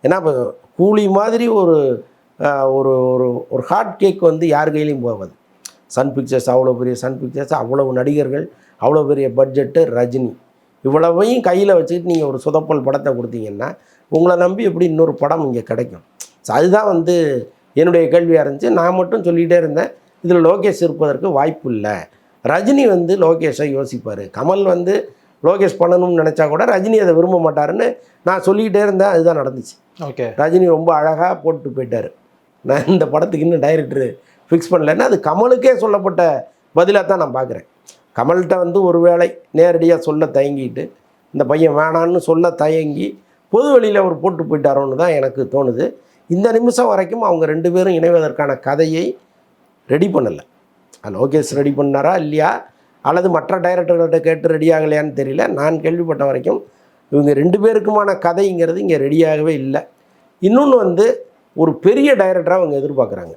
ஏன்னா இப்போ கூலி மாதிரி ஒரு ஒரு ஒரு ஒரு ஹாட் கேக் வந்து யார் கையிலையும் போகாது. சன் பிக்சர்ஸ் அவ்வளோ பெரிய சன் பிக்சர்ஸ், அவ்வளவு நடிகர்கள், அவ்வளோ பெரிய பட்ஜெட்டு, ரஜினி இவ்வளவையும் கையில் வச்சுக்கிட்டு நீங்கள் ஒரு சொதப்பல் படத்தை கொடுத்தீங்கன்னா உங்களை நம்பி எப்படி இன்னொரு படம் இங்கே கிடைக்கும்? ஸோ அதுதான் வந்து என்னுடைய கேள்வியாக இருந்துச்சு. நான் மட்டும் சொல்லிகிட்டே இருந்தேன், இதில் லோகேஷ் இருப்பதற்கு வாய்ப்பு இல்லை. ரஜினி வந்து லோகேஷை யோசிப்பார். கமல் வந்து லோகேஷ் பண்ணணும்னு நினச்சா கூட ரஜினி அதை விரும்ப மாட்டாருன்னு நான் சொல்லிக்கிட்டே இருந்தேன். அதுதான் நடந்துச்சு. ஓகே, ரஜினி ரொம்ப அழகாக போட்டு போயிட்டார். நான் இந்த படத்துக்கு இன்னும் டைரக்டரு ஃபிக்ஸ் பண்ணலைன்னா அது கமலுக்கே சொல்லப்பட்ட பதிலாக தான் நான் பார்க்குறேன். கமல்கிட்ட வந்து ஒரு வேளை நேரடியாக சொல்ல தயங்கிட்டு இந்த பையன் வேணான்னு சொல்ல தயங்கி பொது வெளியில் அவர் போட்டு போயிட்டாரோன்னு தான் எனக்கு தோணுது. இந்த நிமிஷம் வரைக்கும் அவங்க 2 பேரும் இணைவதற்கான கதையை ரெடி பண்ணலை. லோகேஷ் ரெடி பண்ணாரா இல்லையா, அல்லது மற்ற டைரக்டர்கள்ட்ட கேட்டு ரெடி ஆகலையான்னு தெரியல. நான் கேள்விப்பட்ட வரைக்கும் இவங்க 2 பேருக்குமான கதைங்கிறது இங்கே ரெடியாகவே இல்லை. இன்னொன்று வந்து ஒரு பெரிய டைரக்டராக அவங்க எதிர்பார்க்குறாங்க.